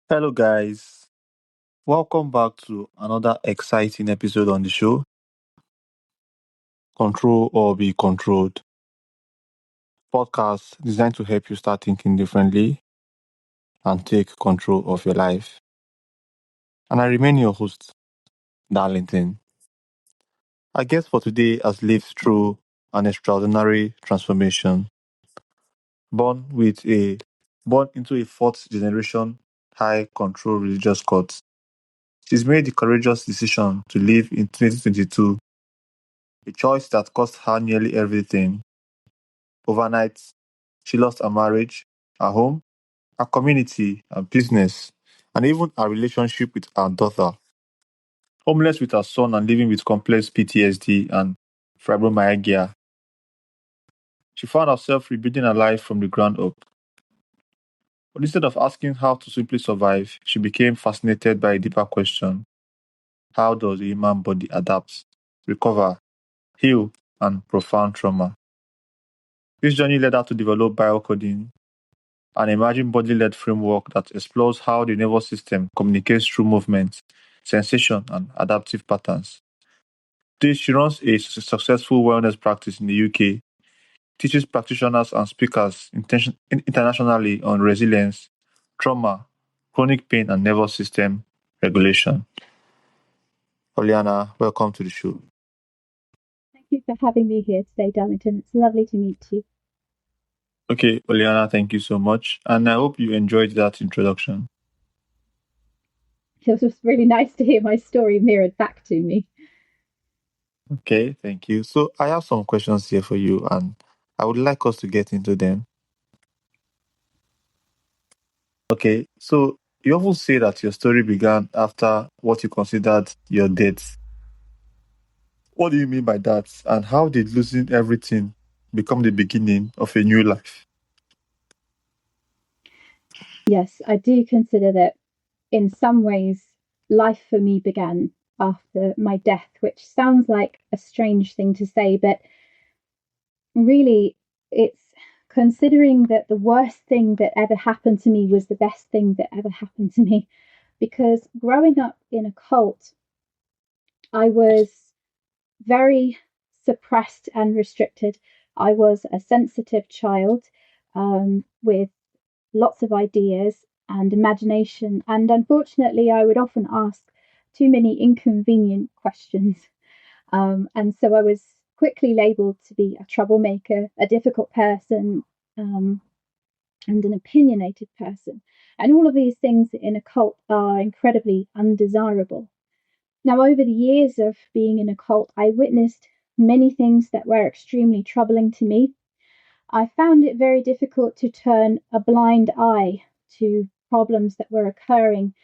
Hello, guys. Welcome back to another exciting episode on the show Control or Be Controlled. Podcast designed to help you start thinking differently and take control of your life. And I remain your host, Darlington. Our guest for today has lived through an extraordinary transformation, born with a born into a fourth generation high control religious cult. She's made the courageous decision to live in 2022, a choice that cost her nearly everything. Overnight, she lost her marriage, her home, her community, her business, and even her relationship with her daughter. Homeless with her son and living with complex PTSD and fibromyalgia, she found herself rebuilding her life from the ground up. But instead of asking how to simply survive, she became fascinated by a deeper question: how does a human body adapt, recover, heal, and profound trauma? This journey led her to develop biocoding, an emerging body-led framework that explores how the nervous system communicates through movement, sensation, and adaptive patterns. Today, she runs a successful wellness practice in the UK, teaches practitioners and speakers internationally on resilience, trauma, chronic pain, and nervous system regulation. Hollyanna, welcome to the show. Thank you for having me here today, Darlington. It's lovely to meet you. Okay, Hollyanna, thank you so much. And I hope you enjoyed that introduction. It was really nice to hear my story mirrored back to me. Okay, thank you. So I have some questions here for you, and I would like us to get into them. Okay, so you often say that your story began after what you considered your death. What do you mean by that? And how did losing everything become the beginning of a new life? Yes, I do consider that in some ways, life for me began after my death, which sounds like a strange thing to say, but really, it's considering that the worst thing that ever happened to me was the best thing that ever happened to me. Because growing up in a cult, I was very suppressed and restricted. I was a sensitive child with lots of ideas and imagination, and unfortunately, I would often ask too many inconvenient questions. And so I was quickly labeled to be a troublemaker, a difficult person, um, and an opinionated person. And all of these things in a cult are incredibly undesirable. Now, over the years of being in a cult, I witnessed many things that were extremely troubling to me. I found it very difficult to turn a blind eye to problems that were occurring.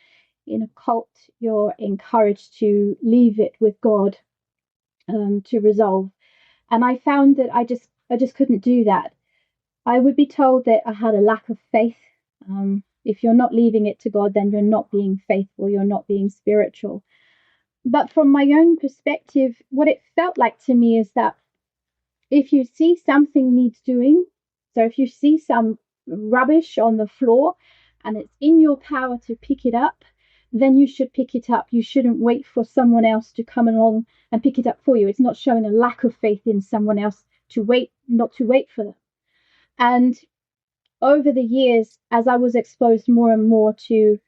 In a cult, you're encouraged to leave it with God to resolve. And I found that I just couldn't do that. I would be told that I had a lack of faith. If you're not leaving it to God, then you're not being faithful, you're not being spiritual. But from my own perspective, what it felt like to me is that if you see something needs doing, so if you see some rubbish on the floor and it's in your power to pick it up, then you should pick it up. You shouldn't wait for someone else to come along and pick it up for you. It's not showing a lack of faith in someone else to wait, not to wait for them. And over the years, as I was exposed more and more to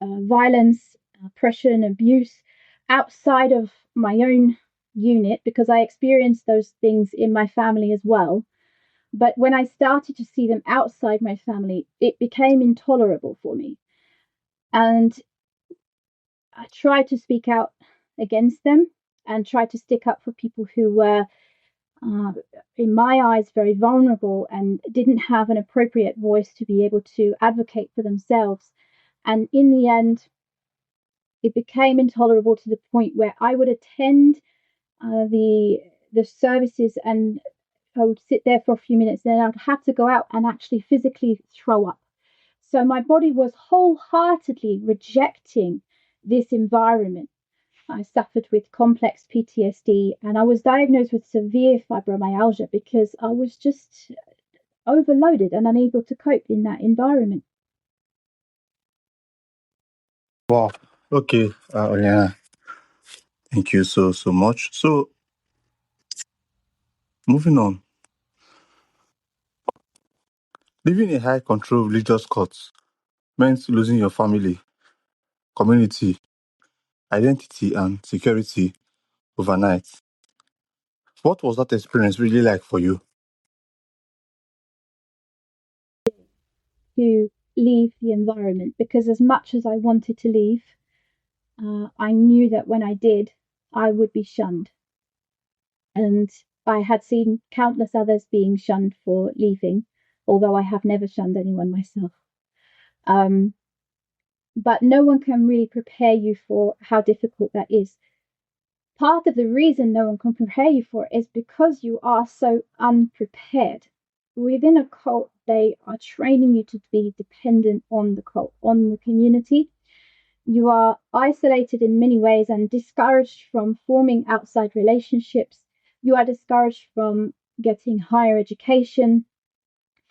violence, oppression, abuse outside of my own unit, because I experienced those things in my family as well. But when I started to see them outside my family, it became intolerable for me. And I tried to speak out against them and tried to stick up for people who were, uh, in my eyes, very vulnerable and didn't have an appropriate voice to be able to advocate for themselves. And in the end, it became intolerable to the point where I would attend the services and I would sit there for a few minutes, then I'd have to go out and actually physically throw up. So my body was wholeheartedly rejecting this environment. I suffered with complex PTSD and I was diagnosed with severe fibromyalgia because I was just overloaded and unable to cope in that environment. Wow. Okay, Hollyanna, thank you so much. So, moving on, living in high control religious cults meant losing your family, community, identity, and security overnight. What was that experience really like for you? To leave the environment because, as much as I wanted to leave, I knew that when I did, I would be shunned. And I had seen countless others being shunned for leaving, although I have never shunned anyone myself. Um, but no one can really prepare you for how difficult that is. Part of the reason no one can prepare you for it is because you are so unprepared. Within a cult, they are training you to be dependent on the cult, on the community. You are isolated in many ways and discouraged from forming outside relationships. You are discouraged from getting higher education,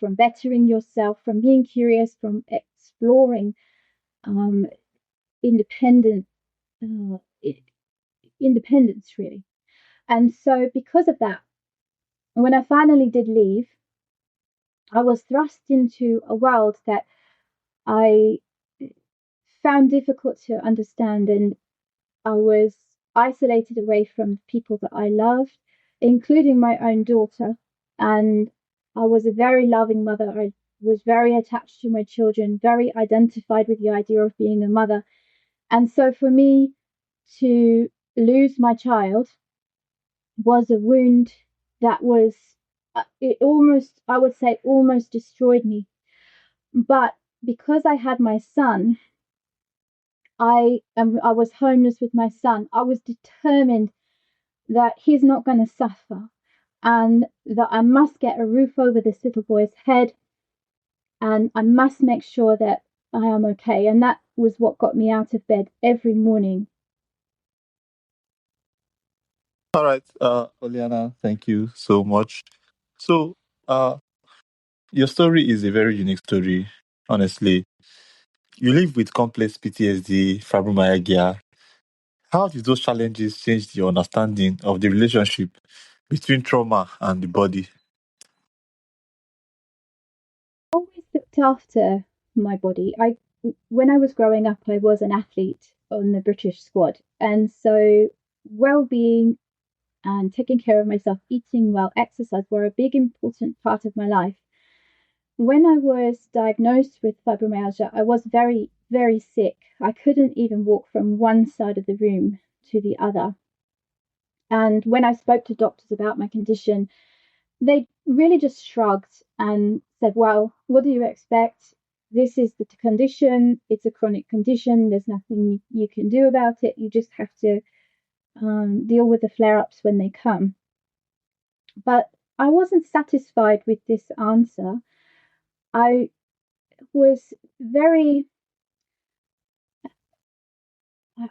from bettering yourself, from being curious, from exploring um, independent uh, independence, really. And so, because of that, when I finally did leave, I was thrust into a world that I found difficult to understand, and I was isolated away from people that I loved, including my own daughter. And I was a very loving mother. I was very attached to my children, very identified with the idea of being a mother. And so for me to lose my child was a wound that was, it almost, I would say, almost destroyed me. But because I had my son, I was homeless with my son. I was determined that he's not going to suffer and that I must get a roof over this little boy's head and I must make sure that I am okay. And that was what got me out of bed every morning. All right, Hollyanna, thank you so much. So, uh, your story is a very unique story, honestly. You live with complex PTSD, fibromyalgia. How did those challenges change your understanding of the relationship between trauma and the body? I always looked after my body. When I was growing up, I was an athlete on the British squad. And so well-being and taking care of myself, eating well, exercise were a big important part of my life. When I was diagnosed with fibromyalgia, I was very, very sick. I couldn't even walk from one side of the room to the other. And when I spoke to doctors about my condition, they really just shrugged and said, well, what do you expect? This is the condition. It's a chronic condition. There's nothing you can do about it. You just have to deal with the flare ups when they come. But I wasn't satisfied with this answer. I was very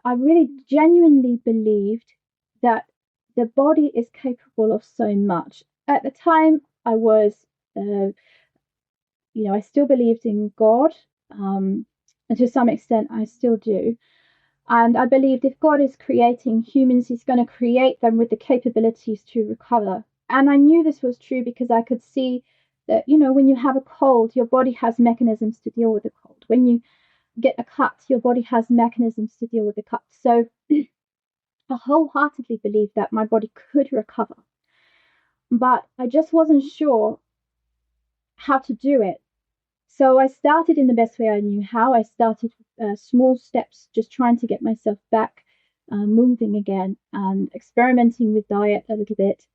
I really genuinely believed that the body is capable of so much. At the time, I was, I still believed in God, and to some extent, I still do. And I believed if God is creating humans, He's going to create them with the capabilities to recover. And I knew this was true because I could see that, when you have a cold, your body has mechanisms to deal with the cold. When you get a cut, your body has mechanisms to deal with the cut. So I wholeheartedly believed that my body could recover, but I just wasn't sure how to do it. So I started in the best way I knew how. I started small steps, just trying to get myself back moving again and experimenting with diet a little bit,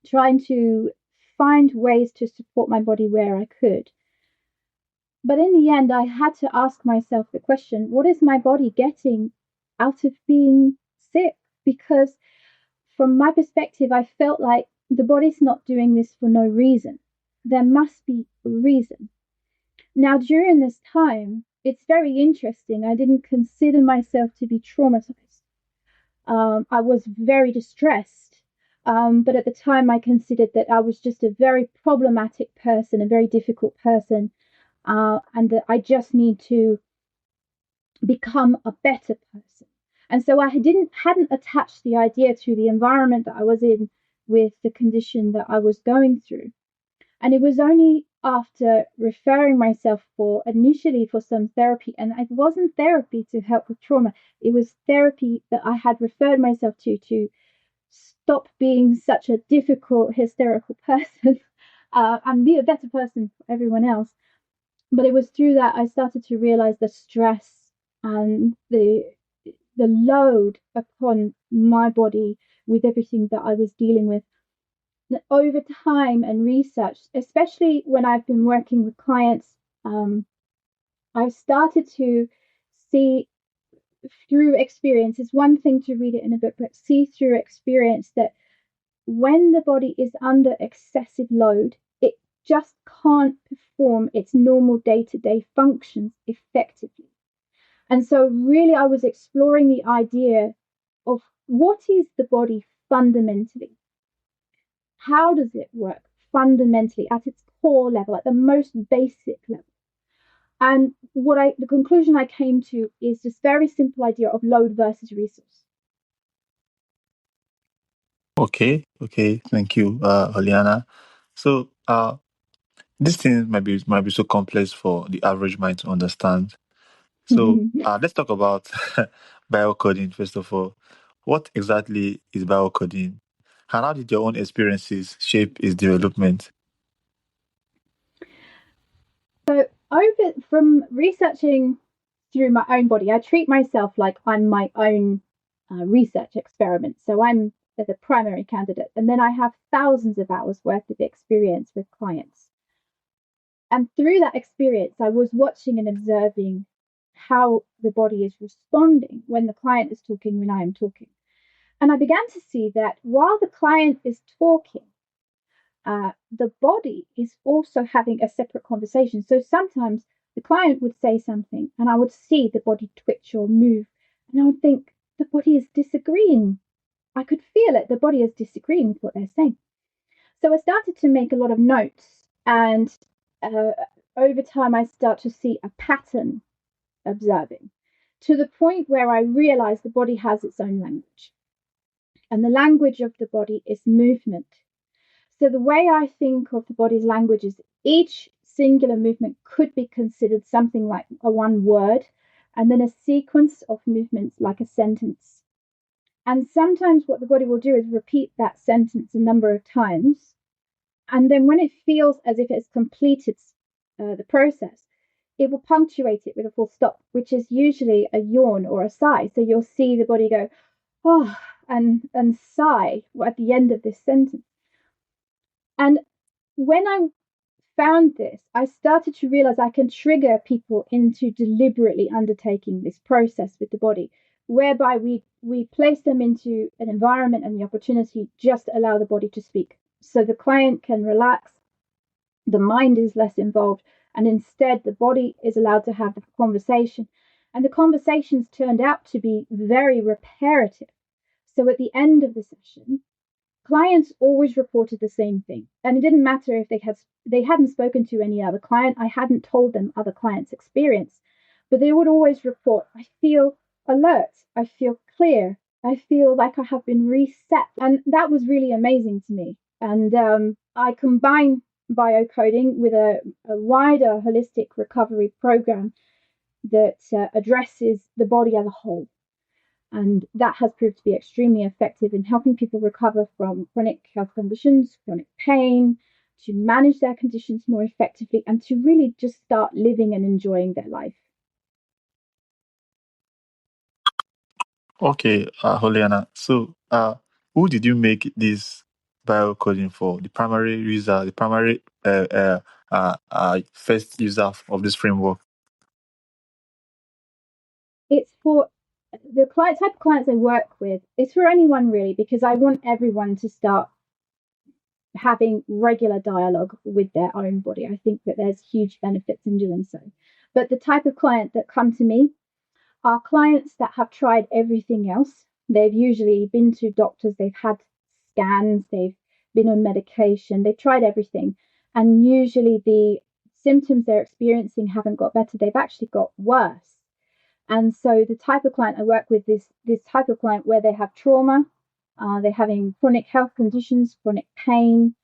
trying to find ways to support my body where I could. But in the end, I had to ask myself the question, what is my body getting out of being sick? Because from my perspective, I felt like the body's not doing this for no reason. There must be a reason. Now, during this time, it's very interesting. I didn't consider myself to be traumatized. I was very distressed. But at the time, I considered that I was just a very problematic person, a very difficult person, and that I just need to become a better person. And so I hadn't attached the idea to the environment that I was in with the condition that I was going through. And it was only after referring myself initially for some therapy, and it wasn't therapy to help with trauma, it was therapy that I had referred myself to stop being such a difficult, hysterical person and be a better person for everyone else. But it was through that I started to realize the stress and the load upon my body with everything that I was dealing with. Over time and research, especially when I've been working with clients, I've started to see through experience. It's one thing to read it in a book, but see through experience that when the body is under excessive load, it just can't perform its normal day-to-day functions effectively. And so, really, I was exploring the idea of what is the body fundamentally? How does it work fundamentally at its core level, at the most basic level? And the conclusion I came to is this very simple idea of load versus resource. Okay, thank you, Hollyanna. So, this thing might be so complex for the average mind to understand. So, let's talk about biocoding first of all. What exactly is biocoding, and how did your own experiences shape its development? So, over from researching through my own body, I treat myself like I'm my own research experiment. So, I'm the primary candidate, and then I have thousands of hours worth of experience with clients. And through that experience, I was watching and observing how the body is responding when the client is talking, when I am talking. And I began to see that while the client is talking, the body is also having a separate conversation. So sometimes the client would say something, and I would see the body twitch or move, and I would think the body is disagreeing. I could feel it. The body is disagreeing with what they're saying. So I started to make a lot of notes, and uh, over time, I start to see a pattern observing to the point where I realize the body has its own language. And the language of the body is movement. So the way I think of the body's language is each singular movement could be considered something like a one word, and then a sequence of movements like a sentence. And sometimes what the body will do is repeat that sentence a number of times. And then when it feels as if it's completed the process, it will punctuate it with a full stop, which is usually a yawn or a sigh. So you'll see the body go, oh, and sigh at the end of this sentence. And when I found this, I started to realize I can trigger people into deliberately undertaking this process with the body, whereby we place them into an environment and the opportunity just to allow the body to speak. So the client can relax, the mind is less involved, and instead the body is allowed to have the conversation. And the conversations turned out to be very reparative. So at the end of the session, clients always reported the same thing, and it didn't matter if they hadn't spoken to any other client. I hadn't told them other clients' experience, but they would always report, I feel alert, I feel clear, I feel like I have been reset. And that was really amazing to me. And I combine biocoding with a wider holistic recovery program that addresses the body as a whole, and that has proved to be extremely effective in helping people recover from chronic health conditions, chronic pain, to manage their conditions more effectively, and to really just start living and enjoying their life. Okay, Hollyanna. So, who did you make this biocoding for? The primary user, the primary first user of this framework. It's for the type of clients I work with. It's for anyone really, because I want everyone to start having regular dialogue with their own body. I think that there's huge benefits in doing so. But the type of client that come to me are clients that have tried everything else. They've usually been to doctors, they've had scans, they've been on medication, they've tried everything. And usually the symptoms they're experiencing haven't got better, they've actually got worse. And so the type of client I work with is this type of client where they have trauma, they're having chronic health conditions, chronic pain,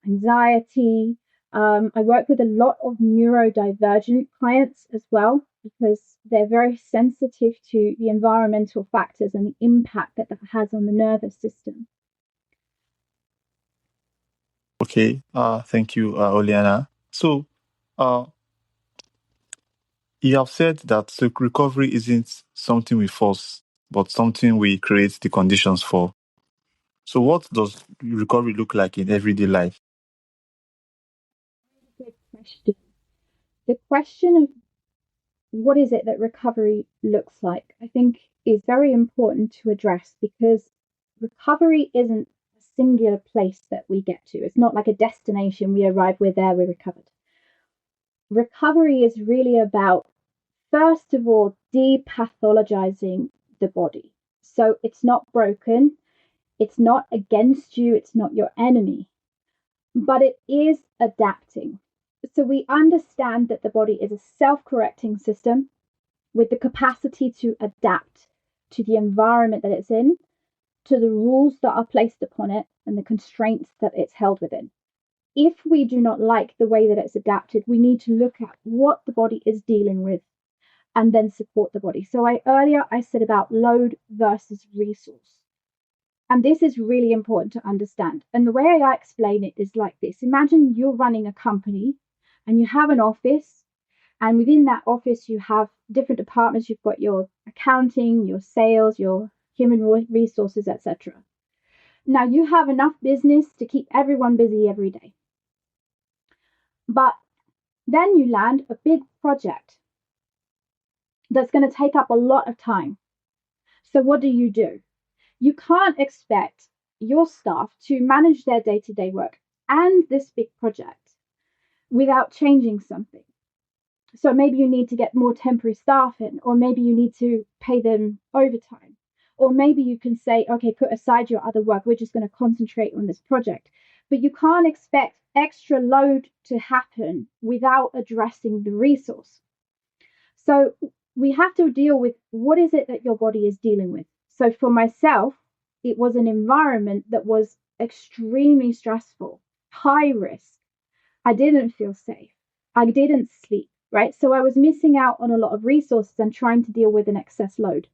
anxiety. I work with a lot of neurodivergent clients as well because they're very sensitive to the environmental factors and the impact that that has on the nervous system. Okay. Thank you, Hollyanna. So, uh, you have said that recovery isn't something we force, but something we create the conditions for. So, what does recovery look like in everyday life? Good question. The question of what is it that recovery looks like, I think is very important to address because recovery isn't a singular place that we get to. It's not like a destination, we arrive, we're there, we're recovered. Recovery is really about, first of all, depathologizing the body. So it's not broken, it's not against you, it's not your enemy, but it is adapting. So we understand that the body is a self correcting system with the capacity to adapt to the environment that it's in, to the rules that are placed upon it, and the constraints that it's held within. If we do not like the way that it's adapted, we need to look at what the body is dealing with and then support the body. So I said about load versus resource. And this is really important to understand. And the way I explain it is like this. Imagine you're running a company and you have an office, and within that office, you have different departments. You've got your accounting, your sales, your human resources, etc. Now, you have enough business to keep everyone busy every day. But then you land a big project that's going to take up a lot of time. So, what do? You can't expect your staff to manage their day to day work and this big project without changing something. So maybe you need to get more temporary staff in, or maybe you need to pay them overtime. Or maybe you can say, okay, put aside your other work, we're just going to concentrate on this project. But you can't expect extra load to happen without addressing the resource. So we have to deal with what is it that your body is dealing with. So for myself, it was an environment that was extremely stressful, high risk. I didn't feel safe. I didn't sleep, right? So I was missing out on a lot of resources and trying to deal with an excess load.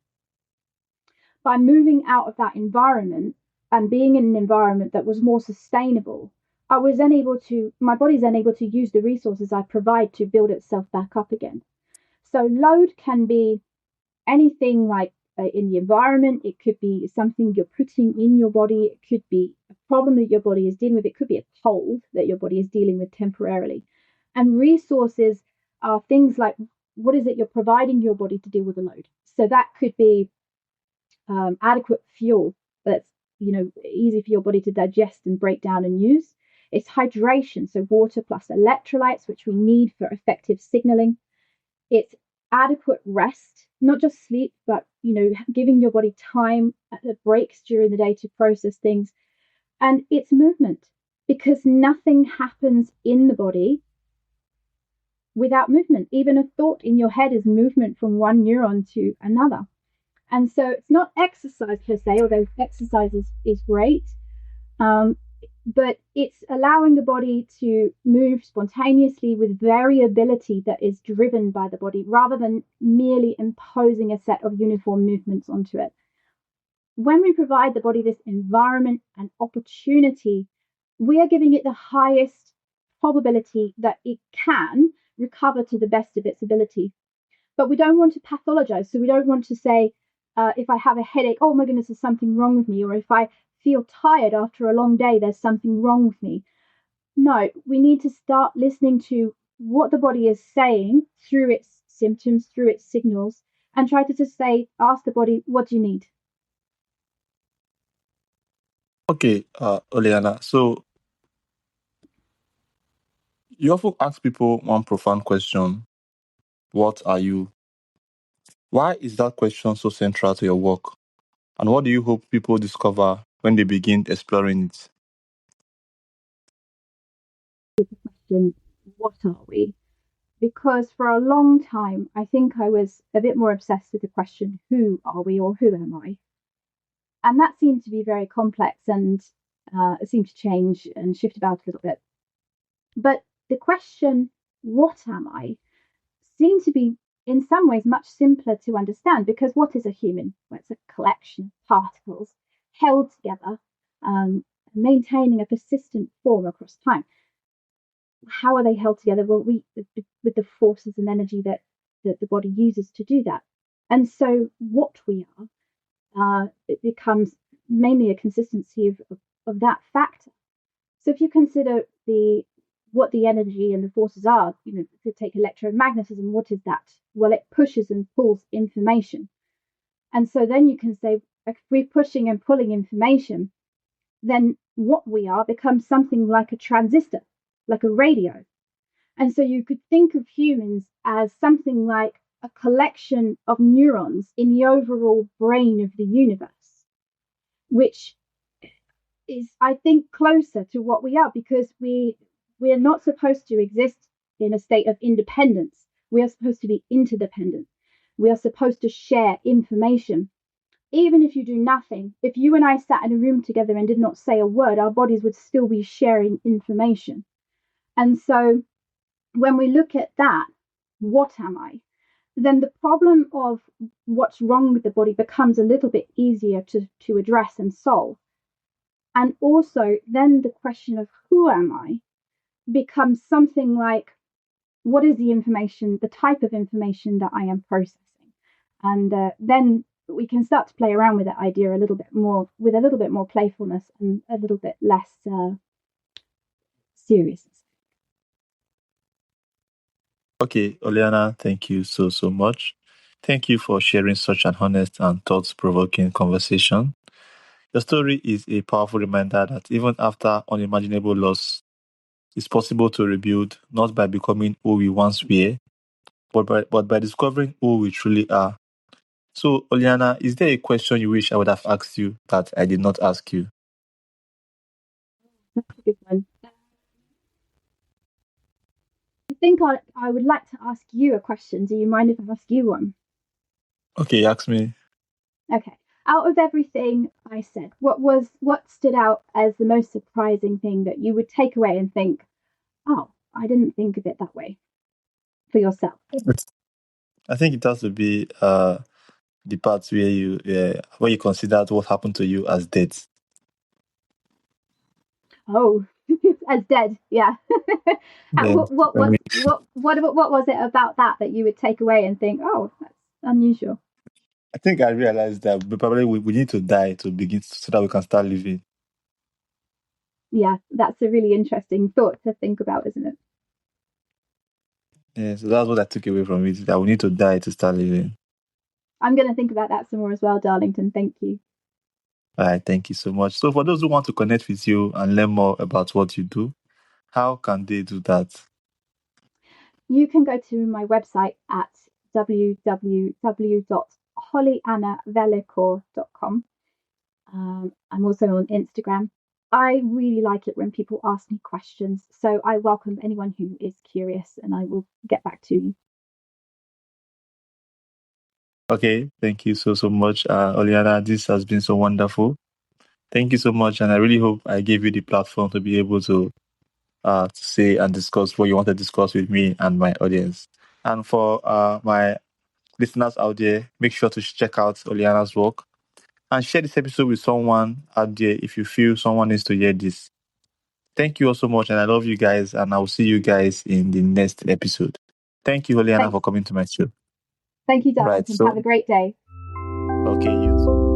By moving out of that environment and being in an environment that was more sustainable, I was then able to, my body's then able to use the resources I provide to build itself back up again. So load can be anything like in the environment. It could be something you're putting in your body. It could be a problem that your body is dealing with. It could be a cold that your body is dealing with temporarily. And resources are things like what is it you're providing your body to deal with the load. So that could be adequate fuel that's easy for your body to digest and break down and use. It's hydration, so water plus electrolytes, which we need for effective signaling. It's adequate rest, not just sleep, but giving your body time at the breaks during the day to process things. And it's movement, because nothing happens in the body without movement. Even a thought in your head is movement from one neuron to another. And so it's not exercise per se, although exercise is great. But it's allowing the body to move spontaneously with variability that is driven by the body rather than merely imposing a set of uniform movements onto it. When we provide the body this environment and opportunity, we are giving it the highest probability that it can recover to the best of its ability. But we don't want to pathologize. So we don't want to say, if I have a headache, oh my goodness, there's something wrong with me. Or if I feel tired after a long day, there's something wrong with me. No, we need to start listening to what the body is saying through its symptoms, through its signals, and try to just say, ask the body, what do you need? Okay, Hollyanna. So, you often ask people one profound question: what are you? Why is that question so central to your work? And what do you hope people discover when they begin exploring it? Question, what are we? because for a long time, I think I was a bit more obsessed with the question, who are we or who am I? And that seemed to be very complex and it seemed to change and shift about a little bit. But the question, what am I, seemed to be in some ways much simpler to understand, because what is a human? Well, it's a collection of particles held together, maintaining a persistent form across time. How are they held together? Well, with the forces and energy that the body uses to do that. And so what we are, it becomes mainly a consistency of that factor. So if you consider what the energy and the forces are, to take electromagnetism, what is that? Well, it pushes and pulls information. And so then you can say, if we're pushing and pulling information, then what we are becomes something like a transistor, like a radio. And so you could think of humans as something like a collection of neurons in the overall brain of the universe, which is, I think, closer to what we are, because we're not supposed to exist in a state of independence. We are supposed to be interdependent. We are supposed to share information. Even if you do nothing, if you and I sat in a room together and did not say a word, our bodies would still be sharing information. And so when we look at that, what am I? Then the problem of what's wrong with the body becomes a little bit easier to address and solve. And also, then the question of who am I becomes something like, what is the information, the type of information that I am processing? And then we can start to play around with that idea a little bit more, with a little bit more playfulness and a little bit less seriousness. Okay, Hollyanna, thank you so much. Thank you for sharing such an honest and thought-provoking conversation. Your story is a powerful reminder that even after unimaginable loss, it's possible to rebuild, not by becoming who we once were, but by discovering who we truly are. So, Hollyanna, is there a question you wish I would have asked you that I did not ask you? That's a good one. I think I would like to ask you a question. Do you mind if I ask you one? Okay, ask me. Okay. Out of everything I said, what stood out as the most surprising thing that you would take away and think, oh, I didn't think of it that way for yourself? I think it has to be the parts where you considered what happened to you as death. Oh, as dead, yeah. Yeah. What was it about that you would take away and think, oh, that's unusual? I think I realized that we need to die to begin so that we can start living. Yeah, that's a really interesting thought to think about, isn't it? Yeah, so that's what I took away from it, that we need to die to start living. I'm going to think about that some more as well, Darlington. Thank you. All right, thank you so much. So for those who want to connect with you and learn more about what you do, how can they do that? You can go to my website at www.hollyannavellichor.com. I'm also on Instagram. I really like it when people ask me questions, so I welcome anyone who is curious, and I will get back to you. Okay, thank you so much, Hollyanna. This has been so wonderful. Thank you so much, and I really hope I gave you the platform to be able to say and discuss what you want to discuss with me and my audience. And for my listeners out there, make sure to check out Hollyanna's work and share this episode with someone out there if you feel someone needs to hear this. Thank you all so much, and I love you guys, and I will see you guys in the next episode. Thank you, Hollyanna, Thank, for coming to my show. thank you, Right, Darlington. Have a so, great day. okay, you too.